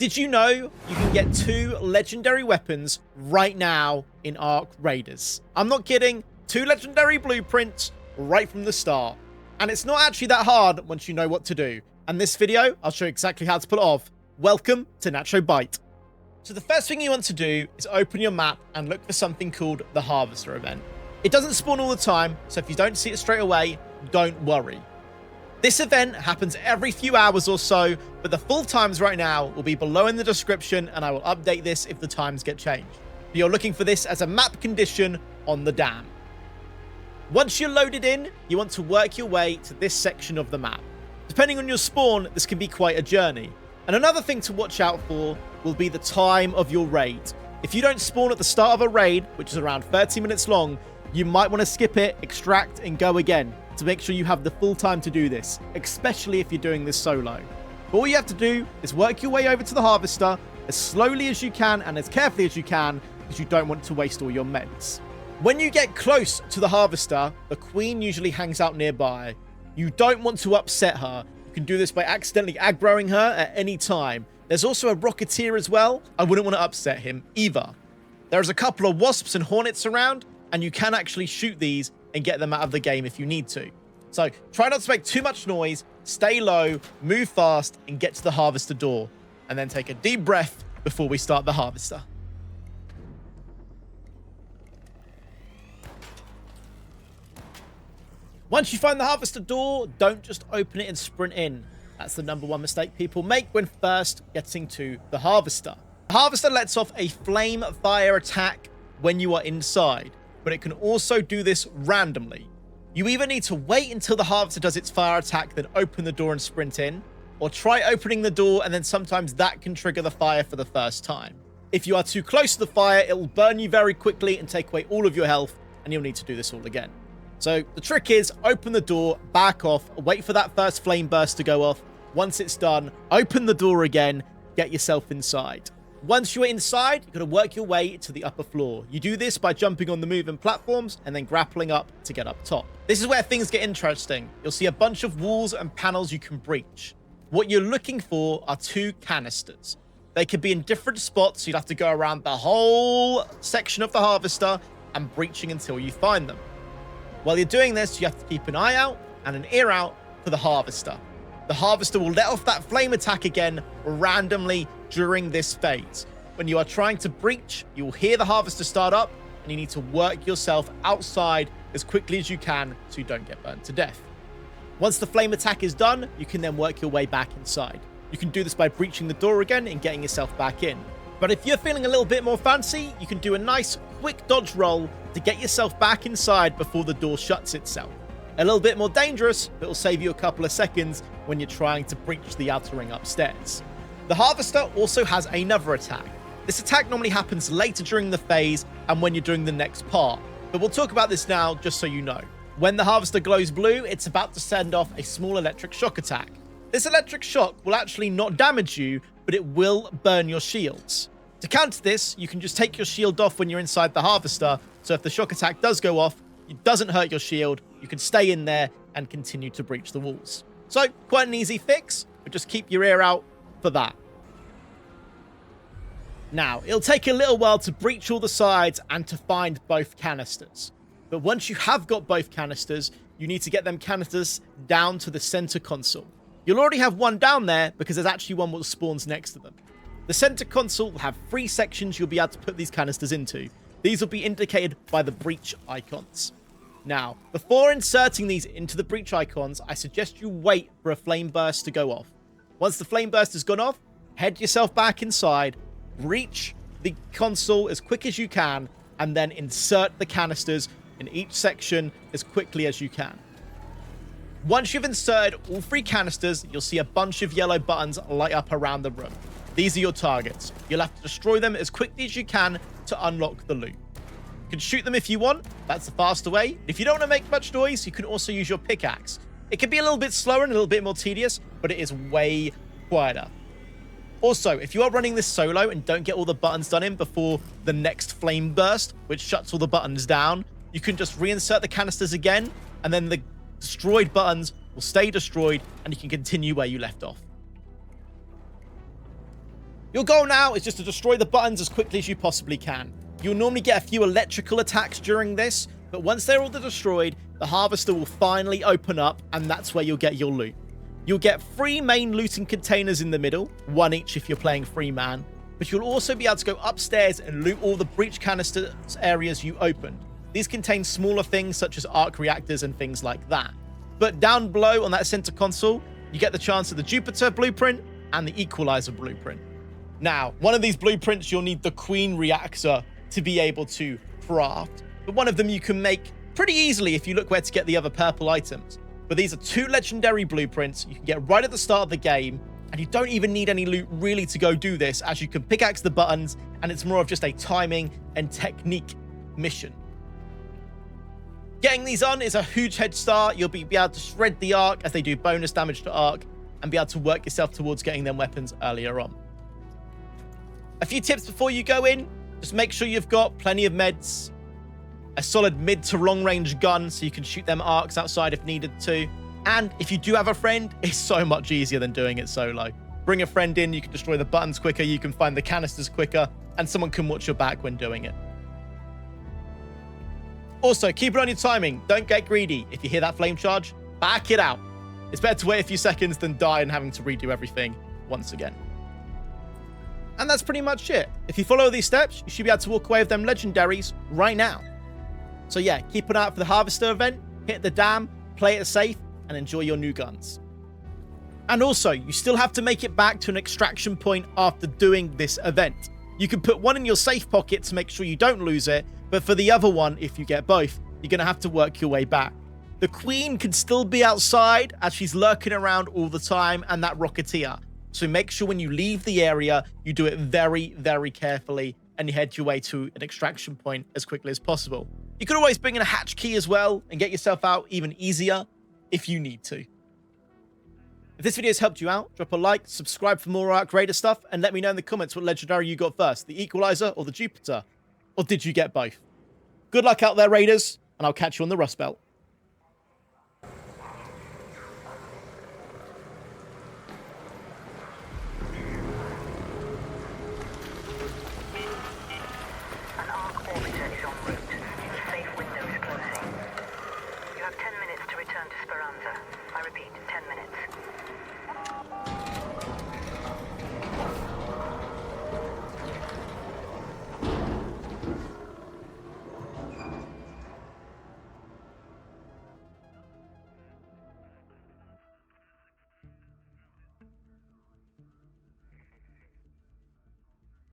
Did you know you can get 2 legendary weapons right now in Ark Raiders? I'm not kidding. 2 legendary blueprints right from the start. And it's not actually that hard once you know what to do. And this video, I'll show you exactly how to pull it off. Welcome to Nacho Bite. So the first thing you want to do is open your map and look for something called the Harvester event. It doesn't spawn all the time, so if you don't see it straight away, don't worry. This event happens every few hours or so, but the full times right now will be below in the description, and I will update this if the times get changed. But you're looking for this as a map condition on the dam. Once you're loaded in, you want to work your way to this section of the map. Depending on your spawn, this can be quite a journey. And another thing to watch out for will be the time of your raid. If you don't spawn at the start of a raid, which is around 30 minutes long, you might want to skip it, extract, and go again to make sure you have the full time to do this, especially if you're doing this solo. But all you have to do is work your way over to the Harvester as slowly as you can and as carefully as you can, because you don't want to waste all your meds. When you get close to the Harvester, the Queen usually hangs out nearby. You don't want to upset her. You can do this by accidentally aggroing her at any time. There's also a Rocketeer as well. I wouldn't want to upset him either. There's a couple of Wasps and Hornets around, and you can actually shoot these and get them out of the game if you need to. So try not to make too much noise, stay low, move fast, and get to the Harvester door. And then take a deep breath before we start the Harvester. Once you find the Harvester door, don't just open it and sprint in. That's the #1 mistake people make when first getting to the Harvester. The Harvester lets off a flame fire attack when you are inside, but it can also do this randomly. You either need to wait until the Harvester does its fire attack, then open the door and sprint in, or try opening the door, and then sometimes that can trigger the fire for the first time. If you are too close to the fire, it will burn you very quickly and take away all of your health, and you'll need to do this all again. So the trick is, open the door, back off, wait for that first flame burst to go off. Once it's done, open the door again, get yourself inside. Once you're inside, you've got to work your way to the upper floor. You do this by jumping on the moving platforms and then grappling up to get up top. This is where things get interesting. You'll see a bunch of walls and panels you can breach. What you're looking for are 2 canisters. They could be in different spots, so you'd have to go around the whole section of the Harvester and breaching until you find them. While you're doing this, you have to keep an eye out and an ear out for the Harvester. The Harvester will let off that flame attack again randomly during this phase. When you are trying to breach, you will hear the Harvester start up, and you need to work yourself outside as quickly as you can so you don't get burned to death. Once the flame attack is done, you can then work your way back inside. You can do this by breaching the door again and getting yourself back in. But if you're feeling a little bit more fancy, you can do a nice quick dodge roll to get yourself back inside before the door shuts itself. A little bit more dangerous, but it will save you a couple of seconds when you're trying to breach the outer ring upstairs. The Harvester also has another attack. This attack normally happens later during the phase and when you're doing the next part, but we'll talk about this now just so you know. When the Harvester glows blue, it's about to send off a small electric shock attack. This electric shock will actually not damage you, but it will burn your shields. To counter this, you can just take your shield off when you're inside the Harvester, so if the shock attack does go off, it doesn't hurt your shield, you can stay in there and continue to breach the walls. So, quite an easy fix, but just keep your ear out for that. Now, it'll take a little while to breach all the sides and to find both canisters. But once you have got both canisters, you need to get them canisters down to the center console. You'll already have one down there because there's actually one that spawns next to them. The center console will have 3 sections you'll be able to put these canisters into. These will be indicated by the breach icons. Now, before inserting these into the breach icons, I suggest you wait for a flame burst to go off. Once the flame burst has gone off, head yourself back inside, breach the console as quick as you can, and then insert the canisters in each section as quickly as you can. Once you've inserted all 3 canisters, you'll see a bunch of yellow buttons light up around the room. These are your targets. You'll have to destroy them as quickly as you can to unlock the loot. You can shoot them if you want. That's the faster way. If you don't want to make much noise, you can also use your pickaxe. It can be a little bit slower and a little bit more tedious, but it is way quieter. Also, if you are running this solo and don't get all the buttons done in before the next flame burst, which shuts all the buttons down, you can just reinsert the canisters again, and then the destroyed buttons will stay destroyed, and you can continue where you left off. Your goal now is just to destroy the buttons as quickly as you possibly can. You'll normally get a few electrical attacks during this, but once they're all destroyed, the harvester will finally open up, and that's where you'll get your loot. You'll get 3 main looting containers in the middle, 1 each if you're playing free man, but you'll also be able to go upstairs and loot all the breach canister areas you opened. These contain smaller things such as arc reactors and things like that. But down below on that center console, you get the chance of the Jupiter blueprint and the Equalizer blueprint. Now, one of these blueprints you'll need the Queen reactor to be able to craft, but one of them you can make pretty easily if you look where to get the other purple items. But these are 2 legendary blueprints you can get right at the start of the game, and you don't even need any loot really to go do this, as you can pickaxe the buttons, and it's more of just a timing and technique mission. Getting these on is a huge head start. You'll be able to shred the arc as they do bonus damage to arc, and be able to work yourself towards getting them weapons earlier on. A few tips before you go in. Just make sure you've got plenty of meds, a solid mid to long range gun so you can shoot them arcs outside if needed to. And if you do have a friend, it's so much easier than doing it solo. Bring a friend in, you can destroy the buttons quicker, you can find the canisters quicker, and someone can watch your back when doing it. Also, keep it on your timing. Don't get greedy. If you hear that flame charge, back it out. It's better to wait a few seconds than die and having to redo everything once again. And that's pretty much it. If you follow these steps, you should be able to walk away with them legendaries right now. So yeah, keep an eye out for the Harvester event, hit the dam, play it safe, and enjoy your new guns. And also, you still have to make it back to an extraction point after doing this event. You can put one in your safe pocket to make sure you don't lose it, but for the other one, if you get both, you're going to have to work your way back. The Queen can still be outside as she's lurking around all the time, and that Rocketeer. So make sure when you leave the area, you do it very, very carefully, and you head your way to an extraction point as quickly as possible. You could always bring in a hatch key as well and get yourself out even easier if you need to. If this video has helped you out, drop a like, subscribe for more Arc Raider stuff, and let me know in the comments what legendary you got first, the Equalizer or the Jupiter? Or did you get both? Good luck out there, Raiders, and I'll catch you on the Rust Belt.